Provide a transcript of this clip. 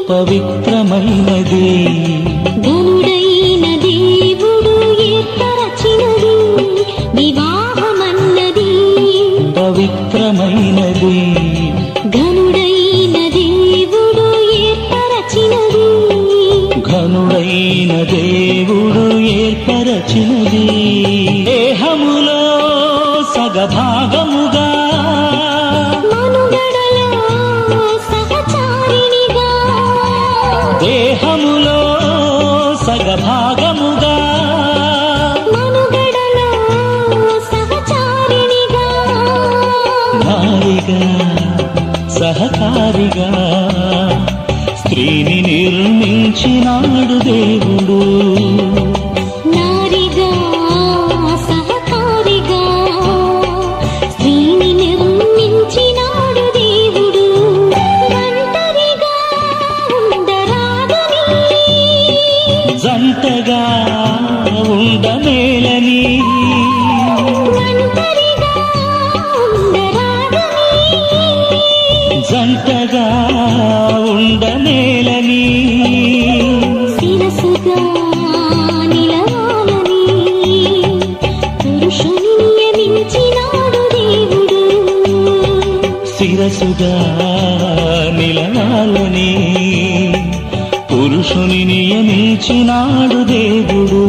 పవిత్రమైనది ఘనుడైన దేవుడు ఏర్పరచినది వివాహమన్నది పవిత్రమైనది ఘనుడైన దేవుడు ఏర్పరచినది ఘనుడైన దేవుడు ఏర్పరచినది దేహములో సగభాగముగా మనుగడలో సహచారిణిగా దేహములో సగభాగముగా మనుగడలో సహచారిణిగా నారిగా సహకారిగా స్త్రీని నిర్మించినాడు దేవుడు నారిగా సహకారిగా స్త్రీని నిర్మించినాడు దేవుడు ఒంటరిగా ఉండరాదని జంటగా ఉండమేలని ఒంటరిగా ఉండరాదని జంటగా ఉండమేలని శిరసుగా నిలవాలని పురుషుని నియమించినాడు దేవుడు శిరసుగా నిలవాలని పురుషుని నియమించినాడు దేవుడు.